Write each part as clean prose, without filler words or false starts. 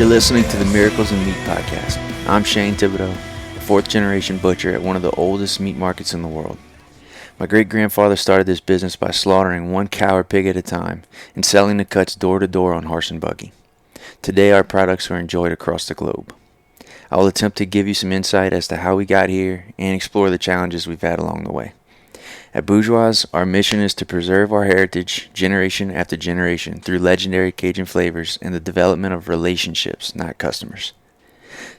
You're listening to the Miracles in Meat podcast. I'm Kerry Thibodaux, a fourth-generation butcher at one of the oldest meat markets in the world. My great-grandfather started this business by slaughtering one cow or pig at a time and selling the cuts door-to-door on horse and buggy. Today, our products are enjoyed across the globe. I will attempt to give you some insight as to how we got here and explore the challenges we've had along the way. At Bourgeois, our mission is to preserve our heritage generation after generation through legendary Cajun flavors and the development of relationships, not customers.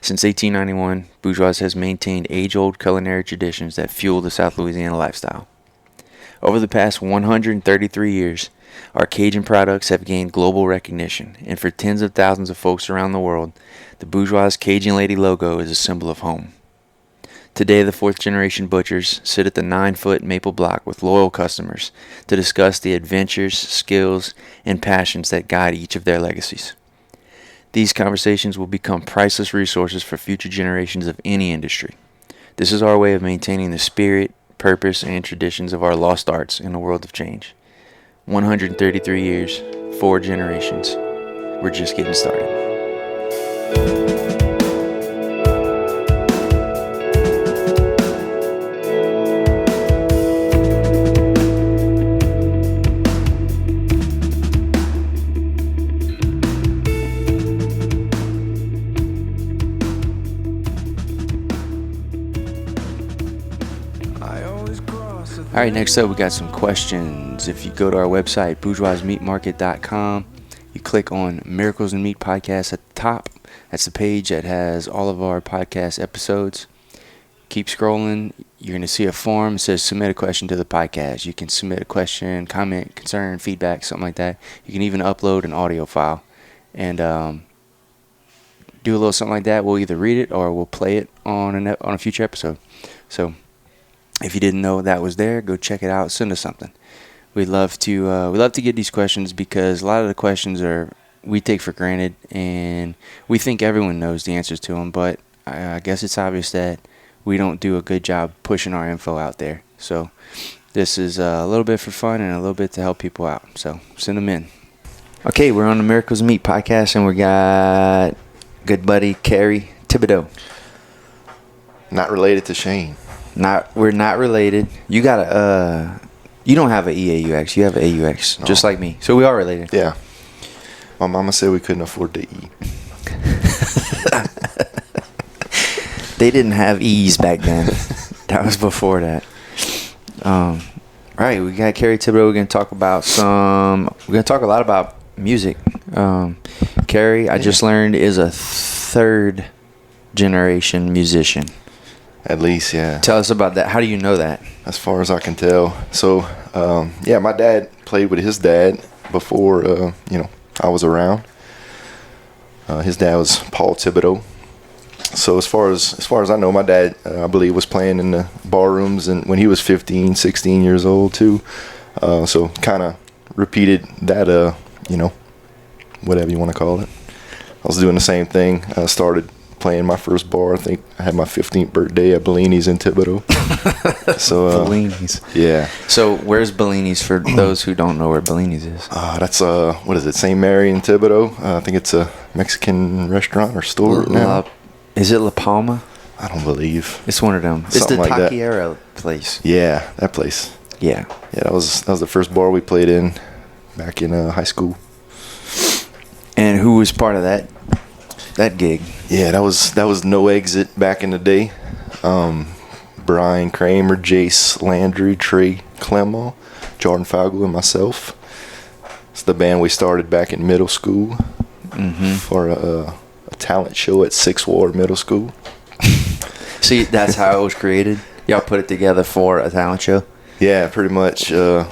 Since 1891, Bourgeois has maintained age-old culinary traditions that fuel the South Louisiana lifestyle. Over the past 133 years, our Cajun products have gained global recognition, and for tens of thousands of folks around the world, the Bourgeois Cajun Lady logo is a symbol of home. Today, the fourth-generation butchers sit at the 9-foot maple block with loyal customers to discuss the adventures, skills, and passions that guide each of their legacies. These conversations will become priceless resources for future generations of any industry. This is our way of maintaining the spirit, purpose, and traditions of our lost arts in a world of change. 133 years, 4 generations. We're just getting started. All right, next up we got some questions. If you go to our website, bourgeoismeatmarket.com, you click on Miracles in Meat podcast at the top. That's the page that has all of our podcast episodes. Keep scrolling. You're going to see a form that says submit a question to the podcast. You can submit a question, comment, concern, feedback, something like that. You can even upload an audio file and do a little something like that. We'll either read it or we'll play it on a future episode. So if you didn't know that was there, go check it out. Send us something. We'd love to get these questions because a lot of the questions we take for granted, and we think everyone knows the answers to them. But I guess it's obvious that we don't do a good job pushing our info out there. So this is a little bit for fun and a little bit to help people out. So send them in. Okay, we're on the Miracles of Meat podcast, and we got good buddy Kerry Thibodaux. Not related to Shane. We're not related. You got you don't have an EAUX. You have an AUX, no. Just like me. So we are related. Yeah. My mama said we couldn't afford to eat. They didn't have E's back then. That was before that. All right, we got Kerry Thibodaux. We're gonna talk a lot about music. Kerry, I just learned, is a third generation musician. At least, yeah. Tell us about that. How do you know that? As far as I can tell. So, my dad played with his dad before, I was around. His dad was Paul Thibodaux. So as far as I know, my dad, I believe, was playing in the bar rooms and when he was 15, 16 years old too. So kind of repeated that, whatever you want to call it. I was doing the same thing. I started playing my first bar. I think I had my 15th birthday at Bellini's in Thibodaux. So Bellini's. Yeah. So where's Bellini's for those who don't know where Bellini's is? That's what is it? St. Mary in Thibodaux. I think it's a Mexican restaurant or store now. Is it La Palma? I don't believe. It's one of them. It's the like Taquiera place. Yeah, that place. Yeah. Yeah, that was the first bar we played in back in high school. And who was part of that gig? Yeah, that was No Exit back in the day. Brian Kramer, Jace Landry, Trey Clemo, Jordan Fagel, and myself. It's the band we started back in middle school for a talent show at 6th Ward Middle School. See, that's how it was created? Y'all put it together for a talent show? Yeah, pretty much. They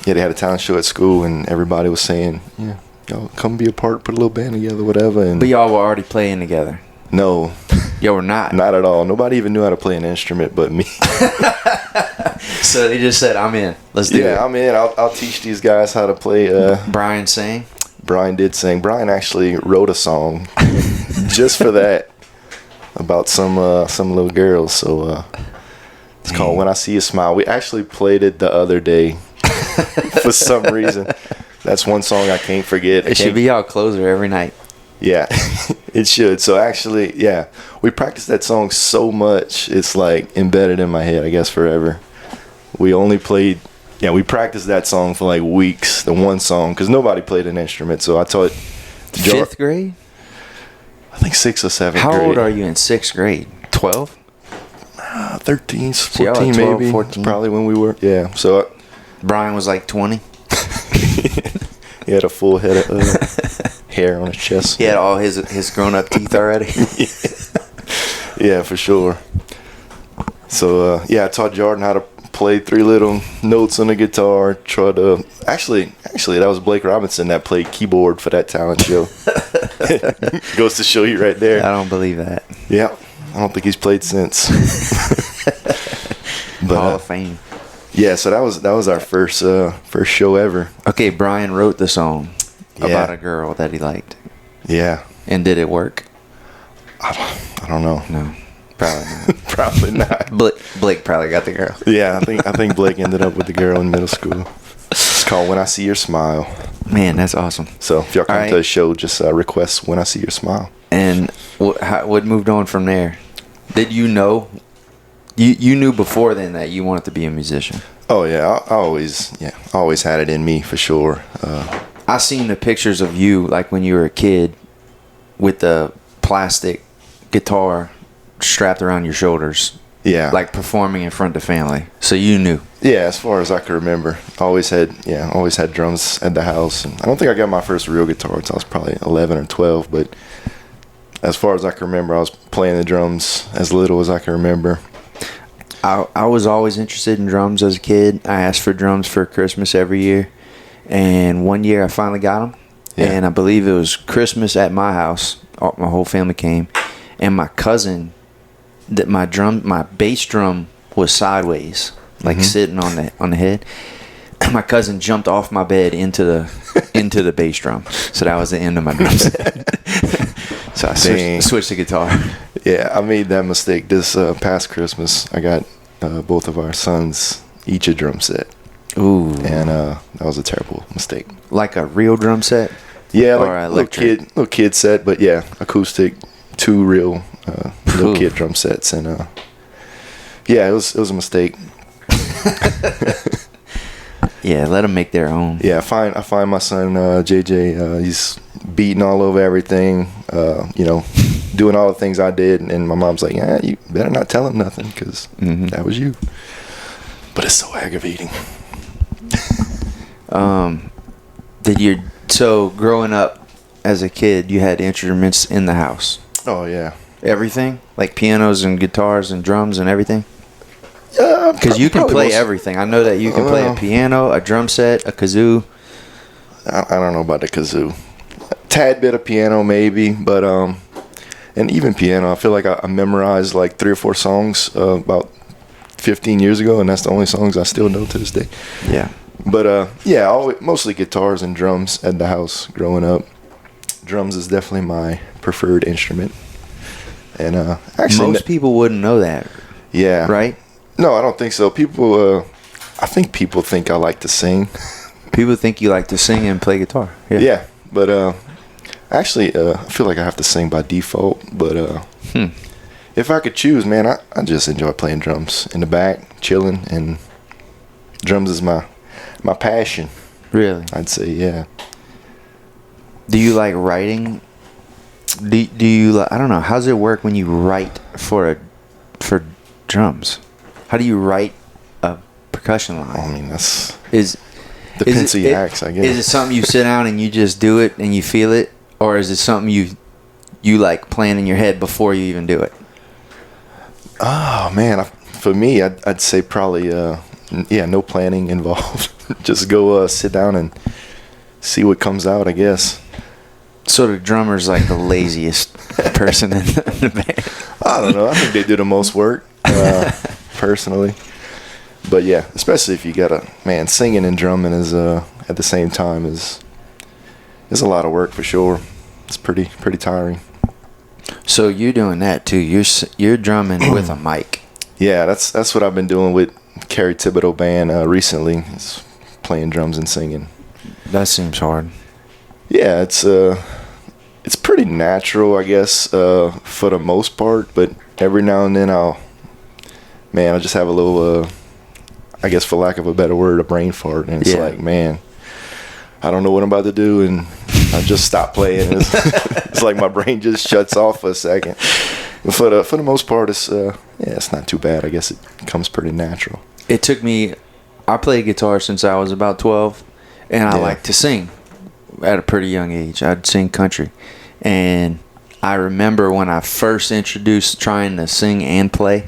had a talent show at school, and everybody was saying, yeah, y'all come be a part, put a little band together, whatever. But y'all were already playing together? No. Y'all were not? Not at all. Nobody even knew how to play an instrument but me. So they just said, I'm in. Let's do it. Yeah, I'm in. I'll teach these guys how to play. Brian sang? Brian did sing. Brian actually wrote a song just for that about some little girls. So it's called When I See You Smile. We actually played it the other day for some reason. That's one song I can't forget. It should be our closer every night. Yeah. It should. So actually, yeah, we practiced that song so much, it's like embedded in my head, I guess, forever. We only played, we practiced that song for like weeks, the one song, because nobody played an instrument. So I taught. Fifth grade? I think 6th or 7th grade. How old are you in 6th grade? 12? 13, 14 12, maybe. 14. Probably when we were. Yeah. So Brian was like 20. he had a full head of hair on his chest. He had all his grown-up teeth already. Yeah, for sure. So I taught Jordan how to play 3 little notes on the guitar. Tried to actually that was Blake Robinson that played keyboard for that talent show. Goes to show you right there. I don't believe that. Yeah, I don't think he's played since. But, Hall of Fame. Yeah, so that was our first show ever. Okay, Brian wrote the song about a girl that he liked. Yeah. And did it work? I don't know. No, probably not. Probably not. Blake probably got the girl. Yeah, I think Blake ended up with the girl in middle school. It's called When I See Your Smile. Man, that's awesome. So if y'all come to the show, just request When I See Your Smile. And what moved on from there? Did you know? You knew before then that you wanted to be a musician. Oh yeah, I always had it in me for sure. I seen the pictures of you like when you were a kid with the plastic guitar strapped around your shoulders. Yeah, like performing in front of the family. So you knew. Yeah, as far as I can remember, always had drums at the house. And I don't think I got my first real guitar until I was probably 11 or 12. But as far as I can remember, I was playing the drums as little as I can remember. I was always interested in drums as a kid. I asked for drums for Christmas every year. And one year I finally got them. Yeah. And I believe it was Christmas at my house. My whole family came. And my cousin, my bass drum was sideways, like sitting on the head. My cousin jumped off my bed into the bass drum. So that was the end of my drum set. So I switched to guitar. Yeah, I made that mistake this past Christmas. I got both of our sons each a drum set. Ooh. And that was a terrible mistake. Like a real drum set? Yeah, like a little kid set, but yeah, acoustic, 2 real little kid drum sets. And it was a mistake. Yeah, let them make their own. Yeah, I find my son JJ. He's beating all over everything. Doing all the things I did, and my mom's like, "Yeah, you better not tell him nothing, because that was you." But it's so aggravating. So growing up as a kid, you had instruments in the house? Oh yeah, everything, like pianos and guitars and drums and everything. Because you can play everything. I know that you can play a piano, a drum set, a kazoo. I don't know about the kazoo. A tad bit of piano maybe, but and even piano. I feel like I memorized like 3 or 4 songs about 15 years ago, and that's the only songs I still know to this day. Yeah. But mostly guitars and drums at the house growing up. Drums is definitely my preferred instrument. And actually, most people wouldn't know that. Yeah. Right? No, I don't think so. I think people think I like to sing. People think you like to sing and play guitar. Yeah, but actually, I feel like I have to sing by default. But if I could choose, man, I just enjoy playing drums in the back, chilling, and drums is my passion. Really? I'd say, yeah. Do you like writing? Do you? I don't know. How does it work when you write for drums? How do you write a percussion line? I mean, depends who you ask, I guess. Is it something you sit down and you just do it and you feel it, or is it something you like plan in your head before you even do it? Oh man, for me, I'd say probably no planning involved. Just go sit down and see what comes out, I guess. So the drummer's like the laziest person in the band. I don't know. I think they do the most work, personally. But yeah, especially if you singing and drumming is at the same time is a lot of work for sure. It's pretty tiring. So you're doing that too. You're drumming with a mic. Yeah, that's what I've been doing with Kerry Thibodaux Band recently. Is playing drums and singing. That seems hard. Yeah, it's It's pretty natural, I guess, for the most part. But every now and then I just have a little, I guess for lack of a better word, a brain fart. And it's like, man, I don't know what I'm about to do. And I just stop playing. It's like my brain just shuts off for a second. But for the most part, it's not too bad. I guess it comes pretty natural. It took me, I played guitar since I was about 12, and I like to sing at a pretty young age. I'd sing country. And I remember when I first introduced trying to sing and play,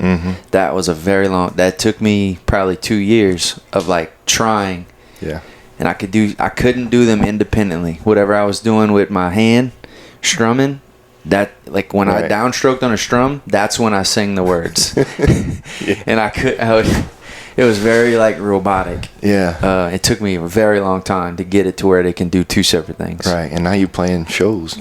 that was that took me probably 2 years of like trying. Yeah. And I couldn't do them independently. Whatever I was doing with my hand, strumming, that like when I downstroked on a strum, that's when I sing the words. And it was very like robotic. Yeah. It took me a very long time to get it to where they can do two separate things. Right. And now you're playing shows.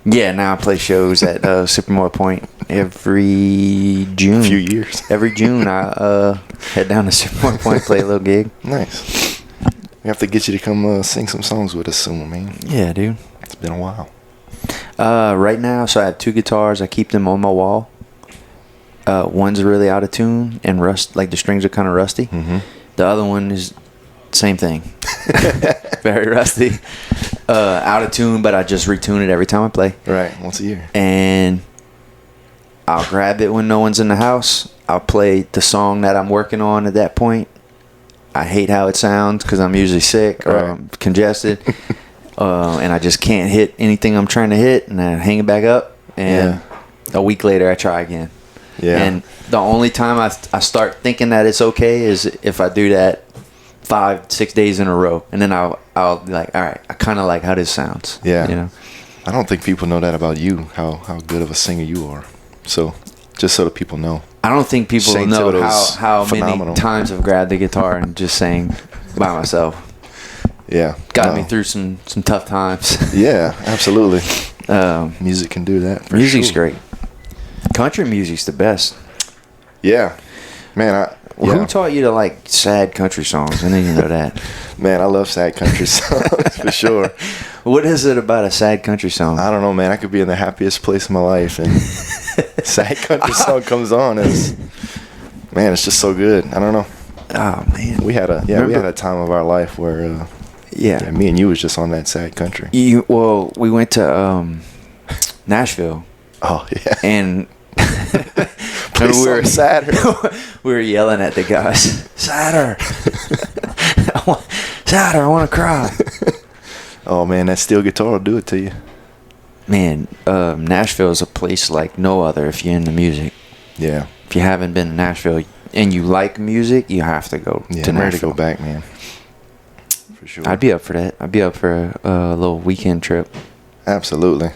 Yeah, now I play shows at Supermore Point every June. A few years. Every June I head down to Supermore Point, play a little gig. Nice. We have to get you to come sing some songs with us soon, man. Yeah, dude. It's been a while. Right now, so I have 2 guitars. I keep them on my wall. One's really out of tune and like the strings are kind of rusty. The other one is same thing. Very rusty. Out of tune, but I just retune it every time I play. Right, once a year. And I'll grab it when no one's in the house. I'll play the song that I'm working on at that point. I hate how it sounds because I'm usually sick or I'm congested. And I just can't hit anything I'm trying to hit, and I hang it back up. And a week later, I try again. Yeah. And the only time I start thinking that it's okay is if I do that 5-6 days in a row, and then I'll be like, all right, I kind of like how this sounds. Yeah. You know. I don't think people know that about you, how good of a singer you are. So, just so that people know. I don't think people Shane know Thibodaux's how many phenomenal. times I've grabbed the guitar and just sang by myself. Yeah. Got me through some tough times. Yeah, absolutely. Music can do that. Music's great. Country music's the best. Yeah. Man, Who taught you to like sad country songs? I didn't even know that. Man, I love sad country songs for sure. What is it about a sad country song? I don't know, man. I could be in the happiest place of my life, and sad country song comes on. Man, it's just so good. I don't know. Oh man, we had a time of our life where me and you was just on that sad country. We went to Nashville. Oh yeah, and we were sadder. We were yelling at the guys, sadder. Sadder, I want to cry. Oh man, that steel guitar will do it to you. Man, Nashville is a place like no other if you're into music. Yeah. If you haven't been to Nashville and you like music, you have to go to Nashville. I'm ready to go back, man. For sure. I'd be up for that. I'd be up for a little weekend trip. Absolutely.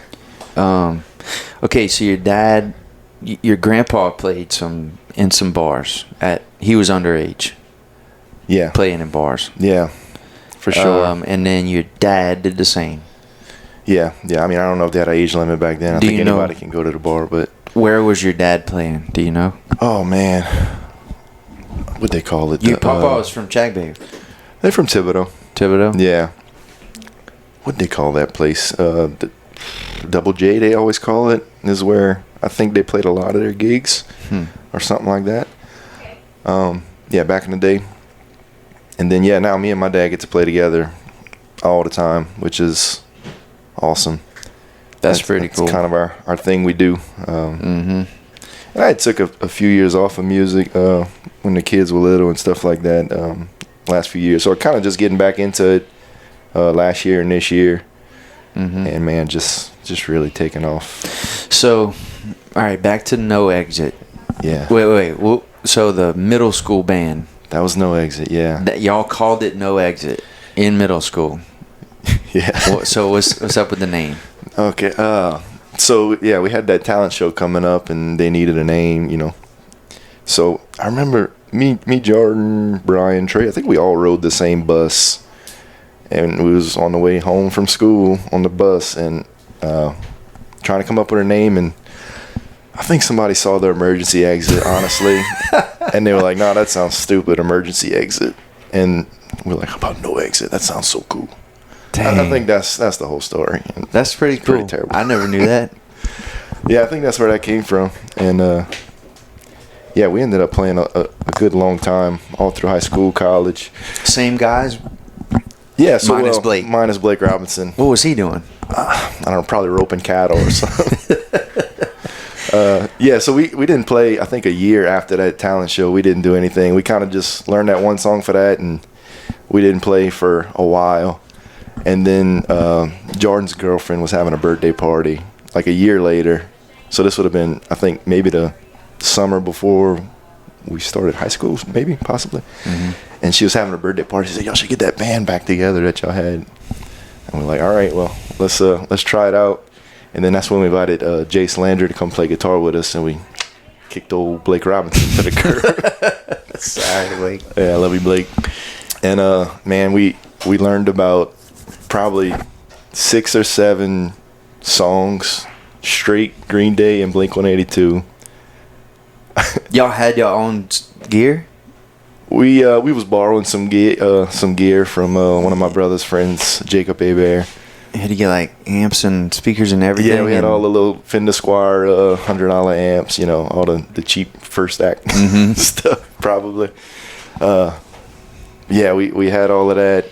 Okay, so your grandpa played in some bars. He was underage. Yeah. Playing in bars. Yeah. For sure. And then your dad did the same. Yeah. I mean, I don't know if they had an age limit back then. I think anybody can go to the bar, but... Where was your dad playing? Do you know? Oh, man. What'd they call it? Your papa was from Chagbay. They're from Thibodaux. Thibodaux? Yeah. What'd they call that place? The Double J, they always call it. Is where I think they played a lot of their gigs. Or something like that. Back in the day. And then, now me and my dad get to play together all the time, which is awesome. That's pretty cool. That's kind of our thing we do. And I took a few years off of music when the kids were little and stuff like that last few years. So kind of just getting back into it last year and this year. And, man, just really taking off. So, all right, back to No Exit. Yeah. Wait. So the middle school band. That was No Exit, yeah. That y'all called it No Exit in middle school. Yeah. So what's up with the name? Okay. We had that talent show coming up, and they needed a name, So I remember me, Jordan, Brian, Trey. I think we all rode the same bus, and we was on the way home from school on the bus, and trying to come up with a name, and I think somebody saw the emergency exit, honestly, and they were like, "No, that sounds stupid, emergency exit." And we're like, "How about No Exit? That sounds so cool." I think that's the whole story. That's pretty cool. Pretty terrible. I never knew that. Yeah, I think that's where that came from. And yeah, we ended up playing a good long time all through high school, college. Same guys? Yeah, so minus Blake. Minus Blake Robinson. What was he doing? I don't know, probably roping cattle or something. Yeah, so we didn't play, I think, a year after that talent show. We didn't do anything. We kind of just learned that one song for that, and we didn't play for a while. And then Jordan's girlfriend was having a birthday party like a year later. So this would have been, I think, maybe the summer before we started high school, maybe, possibly. Mm-hmm. And she was having a birthday party. She said, y'all should get that band back together that y'all had. And we're like, all right, well, let's try it out. And then that's when we invited Jace Lander to come play guitar with us, and we kicked old Blake Robinson to the curb. Sorry, Blake. Yeah, I love you, Blake. And man, we learned about probably 6 or 7 songs straight, Green Day and Blink-182. Y'all had your own gear? We was borrowing some gear from one of my brother's friends, Jacob Hebert. Had to get like amps and speakers and everything? Yeah, we had all the little Fender Squire $100 amps, all the cheap first act stuff, probably. Yeah, we had all of that.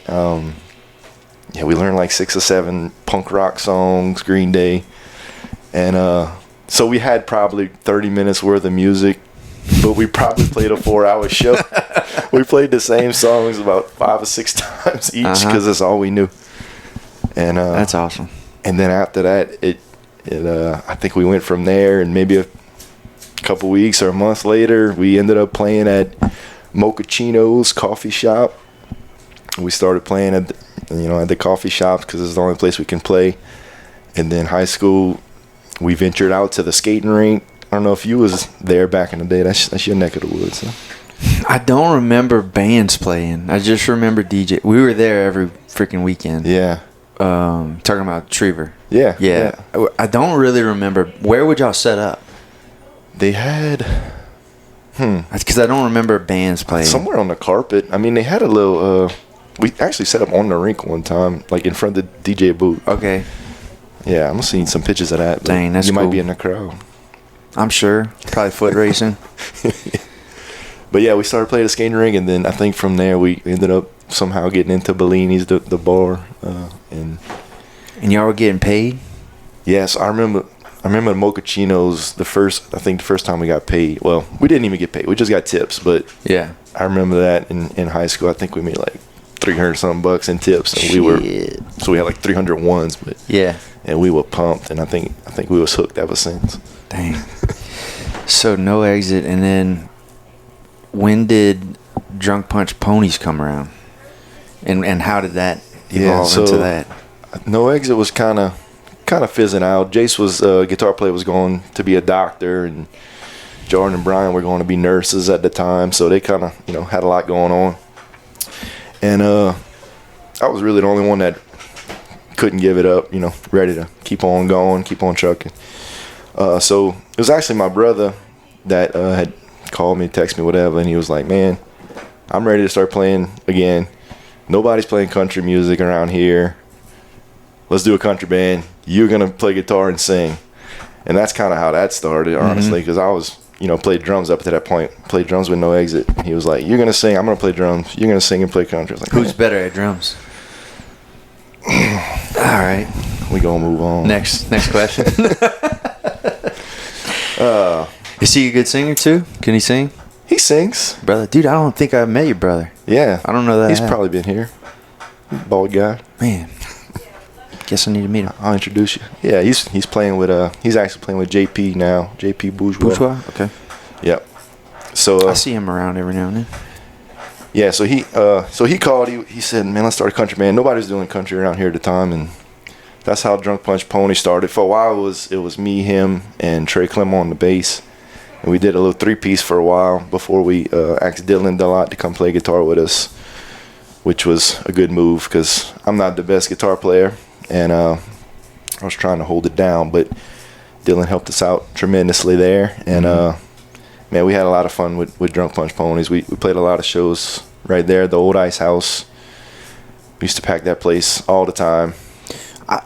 Yeah, we learned like 6 or 7 punk rock songs, Green Day. And so we had probably 30 minutes worth of music, but we probably played a 4-hour show. We played the same songs about 5 or 6 times each because that's all we knew. And that's awesome. And then after that, I think we went from there, and maybe a couple weeks or a month later, we ended up playing at Mochaccino's coffee shop. We started playing at the coffee shops because it's the only place we can play. And then high school, we ventured out to the skating rink. I don't know if you was there back in the day. That's your neck of the woods. Huh? I don't remember bands playing. I just remember DJ. We were there every freaking weekend. Yeah. Talking about Trevor. Yeah. I don't really remember. Where would y'all set up? They had... Because I don't remember bands playing. Somewhere on the carpet. I mean, they had a little... we actually set up on the rink one time, like in front of the DJ booth. Okay. Yeah, I'm seeing some pictures of that. Dang, that's cool. You might be cool. in the crowd. I'm sure. Probably foot racing. But yeah, we started playing the skating rink, and then I think from there we ended up somehow getting into Bellini's, the bar. And y'all were getting paid? Yes, I remember Mochaccino's the first time we got paid. Well, we didn't even get paid. We just got tips, but yeah, I remember that in high school. I think we made like $300 in tips, and we had like 300 ones, but yeah, and we were pumped, and I think we was hooked ever since. Dang. So no exit, and then when did Drunk Punch Ponies come around, and how did that evolve into that? No exit was kind of fizzing out. Jace was guitar player, was going to be a doctor, and Jordan and Brian were going to be nurses at the time, so they kind of had a lot going on. And I was really the only one that couldn't give it up, ready to keep on going, keep on trucking. So it was actually my brother that had called me, texted me, whatever, and he was like, man, I'm ready to start playing again. Nobody's playing country music around here. Let's do a country band. You're going to play guitar and sing. And that's kind of how that started, honestly, because I was, played drums up to that point. Played drums with no exit. He was like, you're going to sing, I'm going to play drums. You're going to sing and play country. I was like, who's better at drums? All right. We going to move on. Next question. Is he a good singer, too? Can he sing? He sings. Brother, dude, I don't think I met your brother. Yeah. I don't know that. He's probably been here. Bald guy. Man. Guess I need to meet him. I'll introduce you. Yeah, he's playing with he's actually playing with JP now. JP Bourgeois. Bourgeois? Okay. Yep. So I see him around every now and then. Yeah, so he called. He said, "Man, let's start a country band." Nobody's doing country around here at the time, and that's how Drunk Punch Pony started. For a while, it was me, him, and Trey Clem on the bass, and we did a little 3-piece for a while before we asked Dylan Delot to come play guitar with us, which was a good move because I'm not the best guitar player. And I was trying to hold it down, but Dylan helped us out tremendously there. And man, we had a lot of fun with Drunk Punch Ponies. We played a lot of shows right there at the old Ice House. We used to pack that place all the time.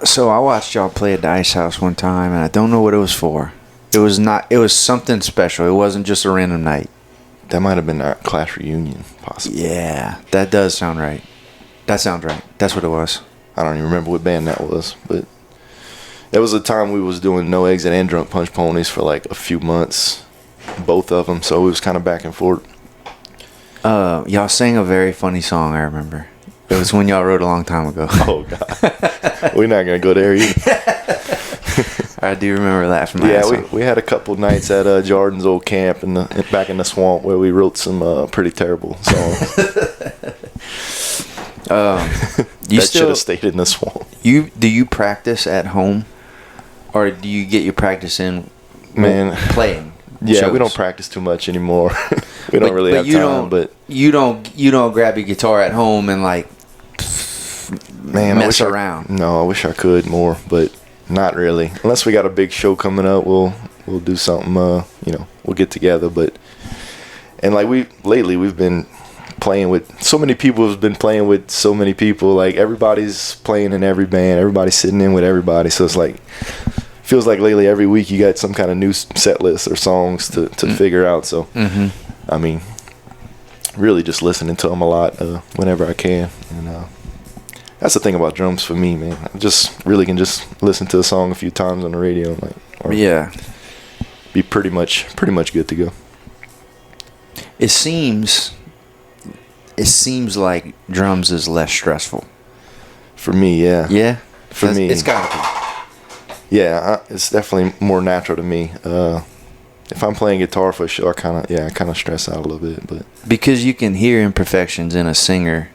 So I watched y'all play at the Ice House one time, and I don't know what it was for. It was something special. It wasn't just a random night. That might have been our class reunion, possibly. Yeah, that does sound right. That sounds right. That's what it was. I don't even remember what band that was, but it was a time we was doing No Exit and Drunk Punch Ponies for like a few months, both of them. So it was kind of back and forth. Y'all sang a very funny song, I remember. It was one y'all wrote a long time ago. Oh, God. We're not going to go there either. I do remember laughing. Yeah, we had a couple nights at Jordan's old camp back in the swamp where we wrote some pretty terrible songs. You should have stayed in the swamp. Do you practice at home, or do you get your practice in playing? Yeah, shows? We don't practice too much anymore. We don't really have time. But you don't grab your guitar at home and like mess around. No, I wish I could more, but not really. Unless we got a big show coming up, we'll do something. We'll get together. And like lately we've been playing with so many people. Have been playing with so many people. Like everybody's playing in every band. Everybody's sitting in with everybody. So it's like feels like lately every week you got some kind of new set list or songs to figure out. So I mean, really just listening to them a lot whenever I can. And that's the thing about drums for me, man. I just really can just listen to a song a few times on the radio, be pretty much good to go. It seems like drums is less stressful. For me, yeah. Yeah? For me. It's gotta be. Yeah, it's definitely more natural to me. If I'm playing guitar for a show, I kind of stress out a little bit, but because you can hear imperfections in a singer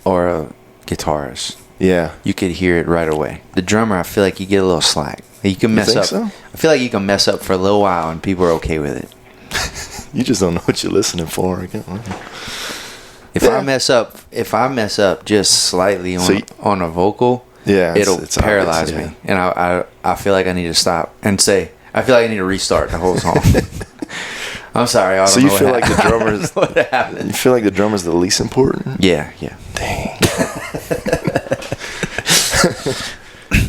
or a guitarist. Yeah, you could hear it right away. The drummer, I feel like you get a little slack. You can mess up. So? I feel like you can mess up for a little while and people are okay with it. You just don't know what you're listening for. If I mess up just slightly on a vocal, it'll paralyze me, and I feel like I need to stop and say, I feel like I need to restart the whole song. I'm sorry. So you feel like the drummer's what happened? You feel like the drummer's the least important? Yeah. Dang.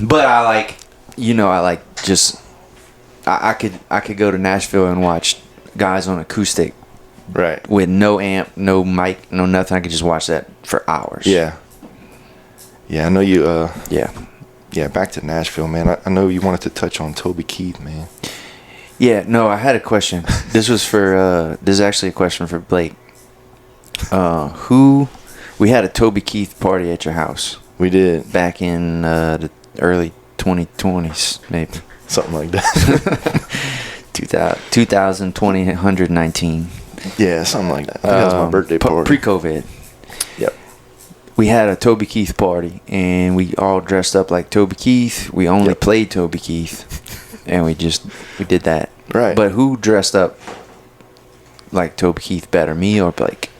But I could go to Nashville and watch guys on acoustic, right, with no amp, no mic, no nothing. I could just watch that for hours. Yeah, I know you. Yeah, back to Nashville, man. I know you wanted to touch on Toby Keith, man. Yeah, no, I had a question. This is actually a question for Blake. We had a Toby Keith party at your house. We did. Back in the early 2020s, maybe. Something like that. 119. Yeah, something like that. I think that was my birthday party. Pre-COVID. Yep. We had a Toby Keith party, and we all dressed up like Toby Keith. We only played Toby Keith, and we did that. Right. But who dressed up like Toby Keith better, me or Blake?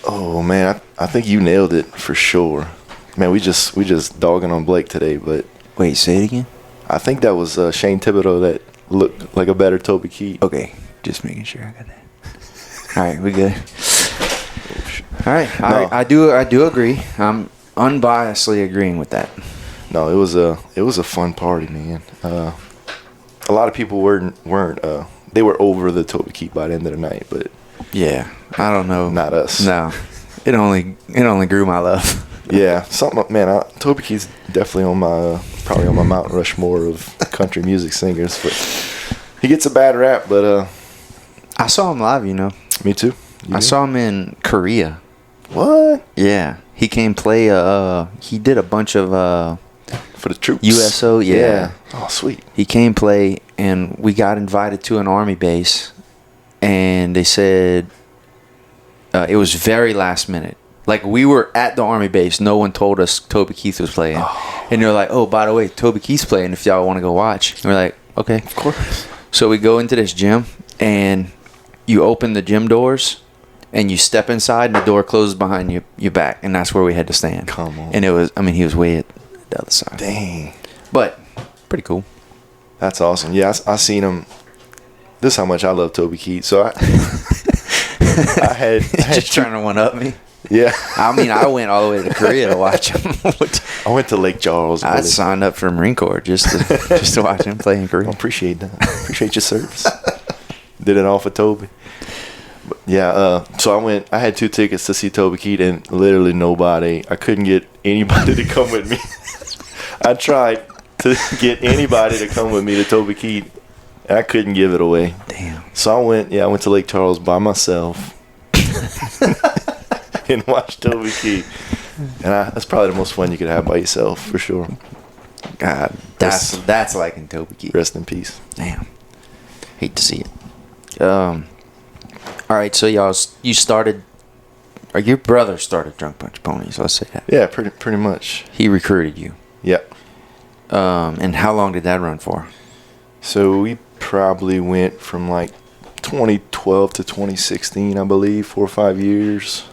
Oh man, I think you nailed it for sure. Man, we just dogging on Blake today, but wait, say it again. I think that was Shane Thibodaux that looked like a better Toby Keith. Okay, just making sure I got that. All right, we good. All right, No. I do agree. I'm unbiasedly agreeing with that. No, it was a fun party, man. A lot of people weren't they were over the Toby Keith by the end of the night, but yeah, I don't know. Not us. No, it only grew my love. Yeah, Toby Keith's definitely on my probably on my Mount Rushmore of country music singers, but he gets a bad rap. But I saw him live, Me too. I saw him in Korea. What? Yeah, he came play. He did a bunch of for the troops. USO. Yeah. Oh, sweet. He came play, and we got invited to an army base, and they said it was very last minute. Like, we were at the army base. No one told us Toby Keith was playing. Oh. And they're like, oh, by the way, Toby Keith's playing if y'all want to go watch. And we're like, okay. Of course. So we go into this gym, and you open the gym doors, and you step inside, and the door closes behind your back. And that's where we had to stand. Come on. And he was way at the other side. Dang. But pretty cool. That's awesome. Yeah, I seen him. This is how much I love Toby Keith. So I had just trying to one up me. Yeah. I mean, I went all the way to Korea to watch him. I went to Lake Charles. I signed up for Marine Corps just to watch him play in Korea. I appreciate that. Appreciate your service. Did it all for Toby. But yeah, so I had 2 tickets to see Toby Keith, and literally nobody. I couldn't get anybody to come with me. I tried to get anybody to come with me to Toby Keith, and I couldn't give it away. Damn. So I went to Lake Charles by myself and watched Toby Keith. And that's probably the most fun you could have by yourself, for sure. God, that's like in Toby Keith. Rest in peace. Damn. Hate to see it. All right, so you started, or your brother started Drunk Punch Ponies, let's say that. Yeah, pretty much. He recruited you. Yep. And how long did that run for? So we probably went from like 2012 to 2016, I believe, 4 or 5 years,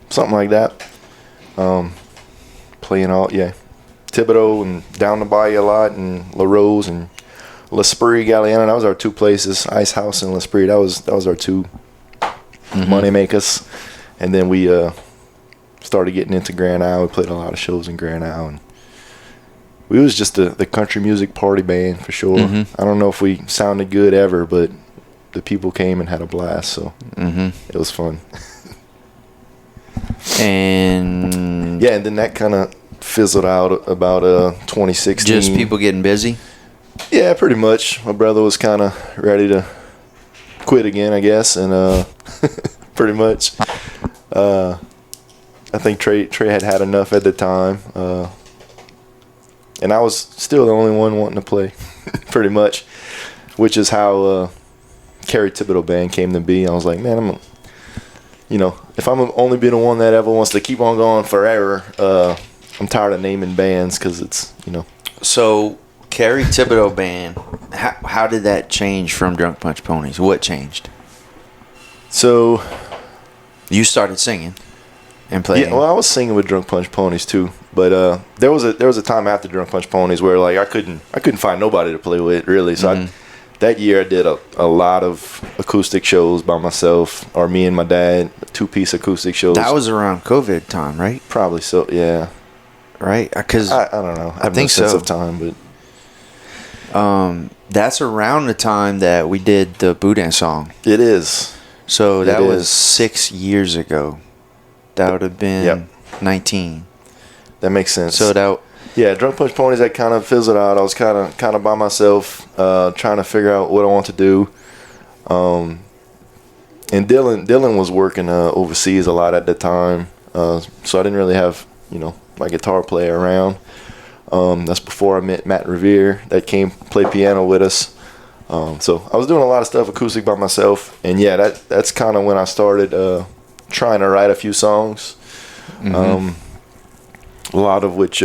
something like that. Playing all, Thibodaux and down the bayou a lot, and La Rose and L'Esprit, Galiana. That was our 2 places. Ice House and L'Esprit. That was our 2 money makers. And then we started getting into Grand Isle. We played a lot of shows in Grand Isle, and we was just the country music party band for sure. I don't know if we sounded good ever, but the people came and had a blast, so it was fun. And and then that kind of fizzled out about 2016. just people getting busy? Yeah, pretty much. My brother was kind of ready to quit again, I guess, and pretty much. I think Trey had enough at the time, and I was still the only one wanting to play, pretty much, which is how Kerry Thibodaux Band came to be. I was like, man, if I'm only be the one that ever wants to keep on going forever, I'm tired of naming bands because it's, So, Kerry Thibodaux Band, how did that change from Drunk Punch Ponies? What changed? So, you started singing and playing. Yeah, well, I was singing with Drunk Punch Ponies too, but there was a time after Drunk Punch Ponies where like I couldn't find nobody to play with really. So that year I did a lot of acoustic shows by myself, or me and my dad, 2-piece acoustic shows. That was around COVID time, right? Probably so, yeah. Right? Because I don't know. I have think no sense so. of time, but that's around the time that we did the Boudin song. it is. So that It was is. 6 years ago. That would have been 19. That makes sense. So that Drunk Punch Ponies, that kind of fizzled out. I was kind of by myself, trying to figure out what I want to do. And Dylan was working overseas a lot at the time, so I didn't really have my guitar player around. That's before I met Matt Revere that came play piano with us. So I was doing a lot of stuff acoustic by myself, and that's kind of when I started trying to write a few songs. A lot of which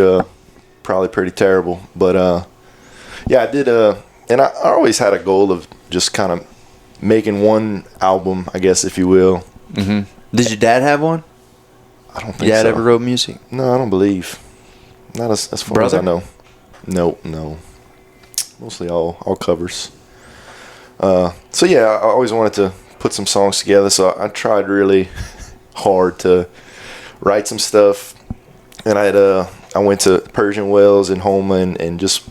probably pretty terrible, but I did and I always had a goal of just kind of making one album, I guess, if you will. Did your dad have one? I don't think Your dad so. ever wrote music? No, I don't believe. Not as far Brother? as I know. No. Mostly all covers. So I always wanted to put some songs together, so I tried really hard to write some stuff. And I went to Persian Wells in Houma and just,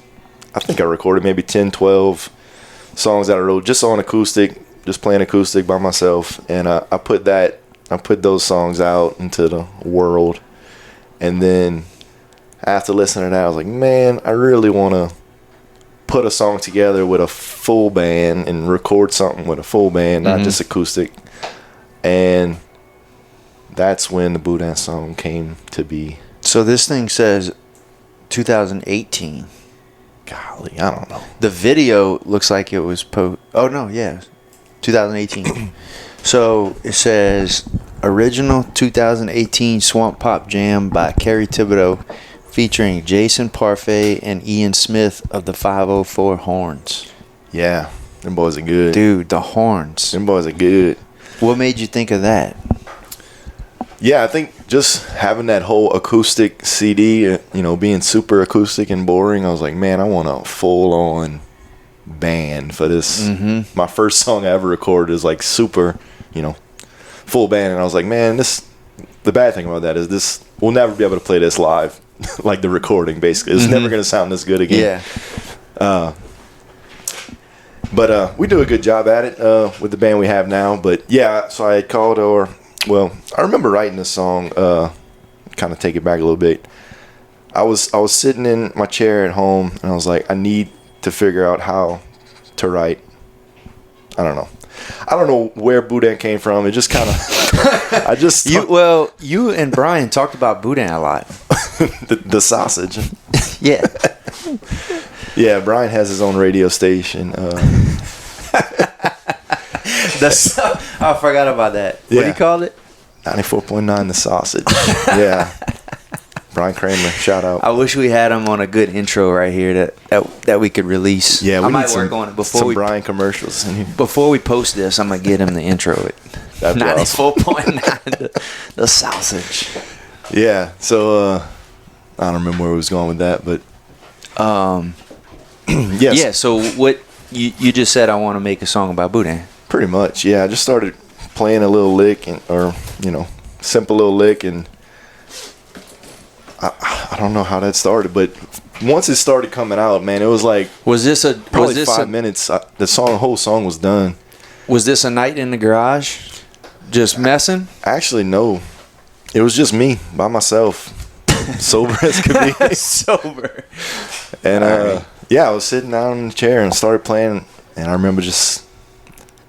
I think I recorded maybe 10, 12 songs that I wrote just on acoustic, just playing acoustic by myself. And I put those songs out into the world. And then after listening to that, I was like, man, I really want to put a song together with a full band and record something with a full band, not just acoustic. And that's when the Boudin song came to be. So this thing says 2018. Golly, I don't know. The video looks like it was 2018. So it says original 2018 Swamp Pop Jam by Kerry Thibodaux, featuring Jason Parfait and Ian Smith of the 504 Horns. Yeah, them boys are good. Dude, the Horns. Them boys are good. What made you think of that? Yeah, I think just having that whole acoustic CD, being super acoustic and boring, I was like, man, I want a full-on band for this. My first song I ever recorded is like super, full band. And I was like, man, this the bad thing about that is this, we'll never be able to play this live, like the recording, basically. It's never going to sound this good again. Yeah. But we do a good job at it with the band we have now. But yeah, so I had called I remember writing this song, kind of take it back a little bit. I was sitting in my chair at home, and I was like, I need to figure out how to write. I don't know where Boudin came from. It just kind of, you and Brian talked about Boudin a lot. the sausage. Yeah. Yeah, Brian has his own radio station. I forgot about that. Yeah. What do you call it? 94.9 The Sausage. Yeah. Brian Kramer, shout out. I wish we had him on a good intro right here that we could release. Yeah, I might work on it before Brian commercials. Before we post this, I'm gonna get him the intro. That'd be 94.9 The Sausage. Yeah. So I don't remember where we was going with that, but yes. Yeah. So what you just said? I want to make a song about Boudin. Pretty much. Yeah. I just started playing a little lick simple little lick, and I don't know how that started, but once it started coming out, man, it was like probably 5 minutes. The whole song was done. Was this a night in the garage, just messing? Actually, no. It was just me by myself, sober as could be. Sober. And I was sitting down in the chair and started playing, and I remember just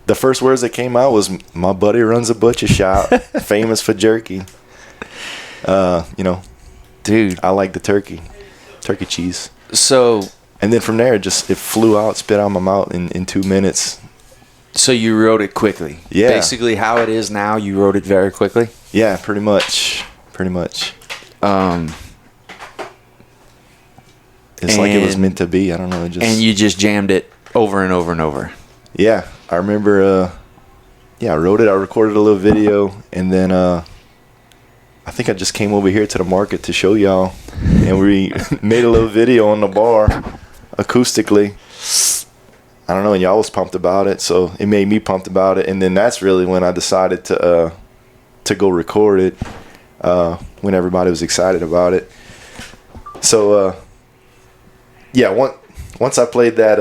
the first words that came out was, "My buddy runs a butcher shop, famous for jerky." Dude, I like the turkey cheese. So, and then from there, it flew out, spit out my mouth in 2 minutes. So you wrote it quickly. Yeah. Basically, how it is now, you wrote it very quickly. Yeah, pretty much. It's like it was meant to be. I don't know. And you just jammed it over and over and over. Yeah, I remember. I wrote it. I recorded a little video, and then I think I just came over here to the market to show y'all, and we made a little video on the bar, acoustically. I don't know, and y'all was pumped about it, so it made me pumped about it, and then that's really when I decided to go record it, when everybody was excited about it. So, once I played that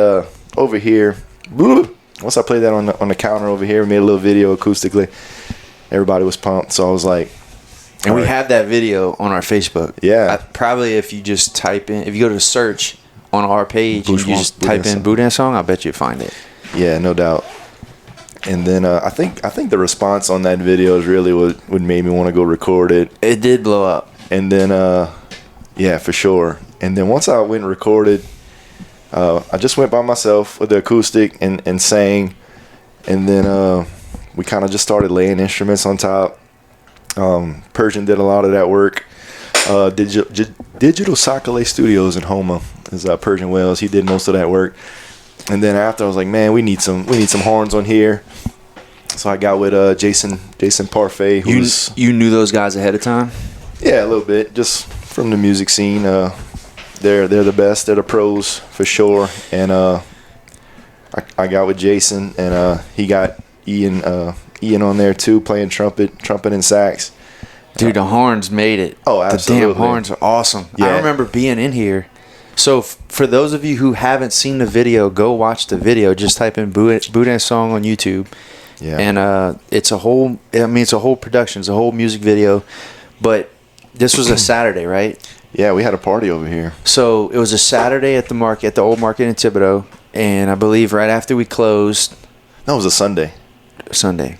over here, once I played that on the counter over here, made a little video acoustically, everybody was pumped, so I was like, and we have that video on our Facebook. Yeah. Probably if you just type in, if you go to search on our page and you just type in Boudin song, I bet you'd find it. Yeah, no doubt. And then I think the response on that video is really what made me want to go record it. It did blow up. And then, yeah, for sure. And then once I went and recorded, I just went by myself with the acoustic and sang. And then we kind of just started laying instruments on top. Persian did a lot of that work. Digital Sakale Studios in Houma is Persian Wells. He did most of that work. And then after, I was like, man, we need some horns on here. So I got with Jason Parfait. You knew those guys ahead of time? Yeah, a little bit, just from the music scene. They're the best. They're the pros for sure. And I got with Jason, and he got Ian on there too, playing trumpet and sax. Dude, the horns made it. Oh, absolutely. The damn horns are awesome. Yeah. I remember being in here. So for those of you who haven't seen the video, go watch the video. Just type in Boudin song on YouTube. Yeah. And it's a whole production. It's a whole music video. But this was a Saturday, right? Yeah, we had a party over here. So it was a Saturday at the old market in Thibodaux. And I believe right after we closed. No, it was a Sunday.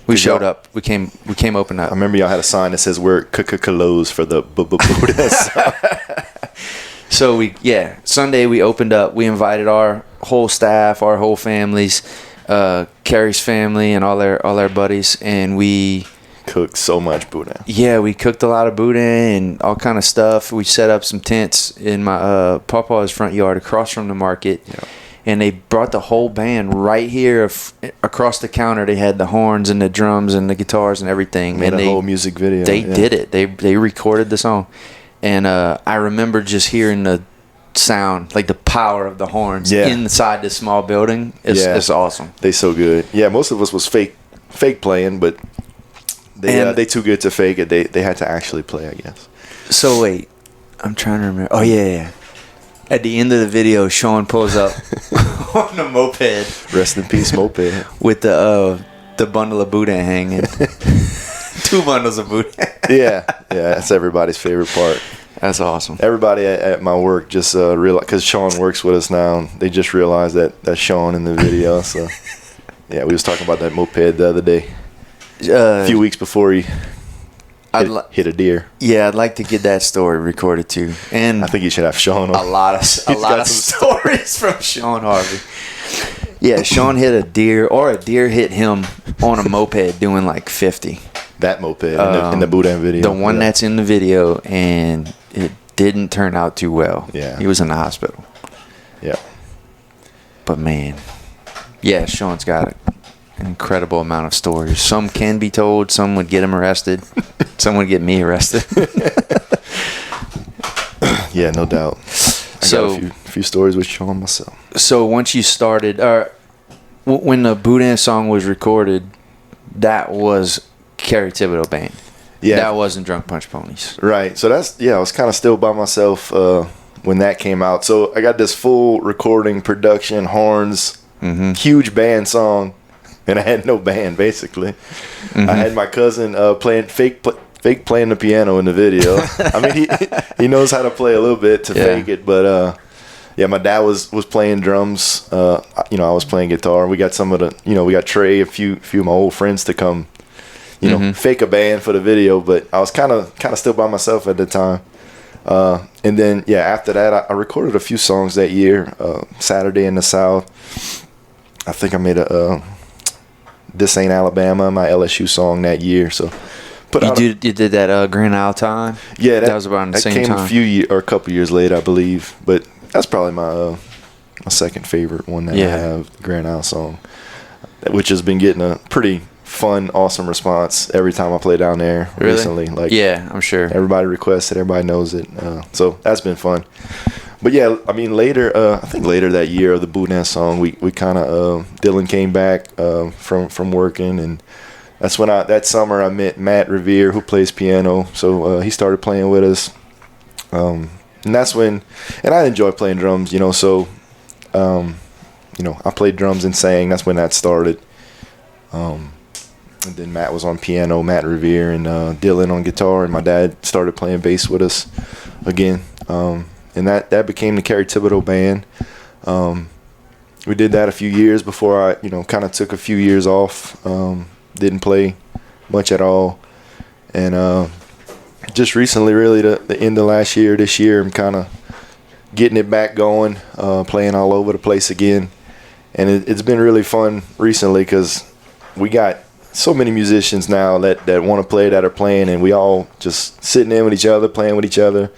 We showed up. We came open up. I remember y'all had a sign that says we're closed for the Boudin song. So Sunday we opened up. We invited our whole staff, our whole families, Kerry's family, and all their buddies, and we cooked so much Boudin. Yeah, we cooked a lot of Boudin and all kind of stuff. We set up some tents in my Papa's front yard across from the market. Yeah. And they brought the whole band right here across the counter. They had the horns and the drums and the guitars and everything. Made a whole music video. They did it. They recorded the song. And I remember just hearing the sound, like the power of the horns inside this small building. It's awesome. They so good. Yeah, most of us was fake playing, but They too good to fake it. They had to actually play, I guess. So wait, I'm trying to remember. Oh yeah. At the end of the video, Sean pulls up on the moped. Rest in peace, moped. With the bundle of Boudin hanging. 2 bundles of Boudin. Yeah, that's everybody's favorite part. That's awesome. Everybody at my work just realized, because Sean works with us now, and they just realized that that's Sean in the video. So, yeah, we was talking about that moped the other day. A few weeks before he hit a deer. Yeah, I'd like to get that story recorded too. And I think you should have Sean on. A lot of stories from Sean Harvey. Yeah, Sean hit a deer, or a deer hit him on a moped doing like 50. That moped in the Boudin video. The one that's in the video, and it didn't turn out too well. Yeah. He was in the hospital. Yeah. But man, yeah, Sean's got an incredible amount of stories. Some can be told. Some would get him arrested. Some would get me arrested. Yeah, no doubt. I got a few stories with Sean myself. So once you started, when the Boudin song was recorded, that was Kerry Thibodaux Band. Yeah, that wasn't Drunk Punch Ponies. Right. So I was kind of still by myself when that came out. So I got this full recording, production, horns, huge band song, and I had no band basically. I had my cousin playing fake playing the piano in the video. I mean, he knows how to play a little bit to fake it, but my dad was playing drums. I was playing guitar. We got some of the, we got Trey, a few of my old friends to come, fake a band for the video. But I was kind of still by myself at the time. And then after that, I recorded a few songs that year. Saturday in the South. I think I made a This Ain't Alabama, my LSU song that year. So. You did that Grand Isle Time? Yeah, that was around the same time. That came a couple years later, I believe. But that's probably my second favorite one that I have, the Grand Isle song, which has been getting a pretty fun, awesome response every time I play down there recently. Like, yeah, I'm sure. Everybody requests it, everybody knows it. So that's been fun. But yeah, I mean, I think later that year of the Boudin song, we kind of, Dylan came back from working, and that's when that summer I met Matt Revere, who plays piano. So he started playing with us. And that's when, and I enjoy playing drums, so, I played drums and sang. That's when that started. And then Matt was on piano, Matt Revere, and Dylan on guitar, and my dad started playing bass with us again. And that became the Kerry Thibodaux Band. We did that a few years before I, kind of took a few years off. Didn't play much at all. And just recently, really, the end of this year, I'm kind of getting it back going, playing all over the place again. And it's been really fun recently because we got so many musicians now that want to play, that are playing, and we all just sitting in with each other, playing with each other.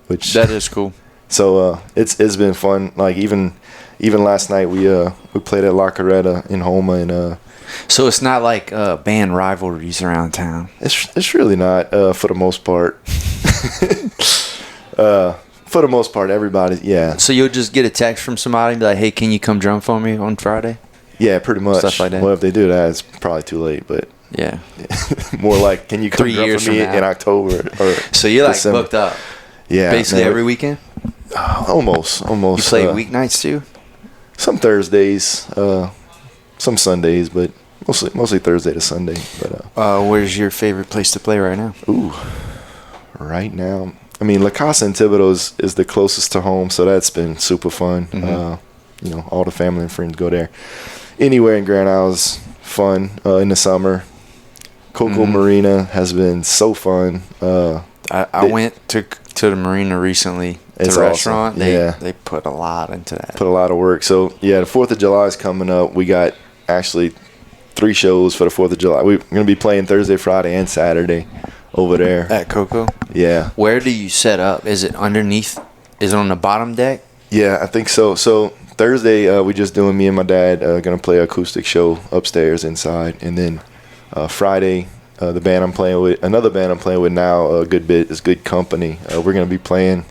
Which that is cool. So it's been fun. Like even last night we played at La Carreta in Houma, and so it's not like band rivalries around town. It's really not for the most part. For the most part, everybody, yeah. So you'll just get a text from somebody and be like, "Hey, can you come drum for me on Friday?" Yeah, pretty much. Stuff like that. Well, if they do that, it's probably too late. But yeah, more like, can you come 3 drum years for me in October? Or so you're like December. booked up. Yeah, basically every weekend. Almost. You play weeknights too? Some Thursdays, some Sundays, but mostly Thursday to Sunday. But where's your favorite place to play right now? Ooh, right now, I mean, La Casa and Thibodaux is the closest to home, so that's been super fun. All the family and friends go there. Anywhere in Grand Isle is fun in the summer. Coco Marina has been so fun. I went to the marina recently. It's the awesome. restaurant. They put a lot into that. Put a lot of work. So the 4th of July is coming up. We got actually 3 shows for the 4th of July. We're going to be playing Thursday, Friday, and Saturday over there at Coco. Yeah. Where do you set up? Is it underneath? Is it on the bottom deck? Yeah, I think so. So Thursday, we just doing, me and my dad going to play an acoustic show upstairs inside, and then Friday, another band I'm playing with now a good bit is Good Company. We're going to be playing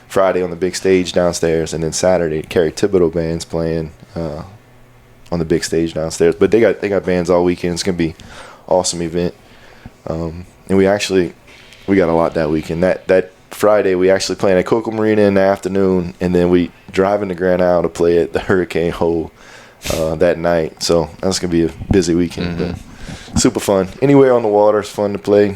Friday on the big stage downstairs, and then Saturday, Kerry Thibodaux Band's playing on the big stage downstairs. But they got bands all weekend. It's going to be an awesome event. And we got a lot that weekend. That Friday, we actually playing at Coco Marina in the afternoon, and then we driving to Grand Isle to play at the Hurricane Hole that night. So that's going to be a busy weekend, but super fun. Anywhere on the water is fun to play.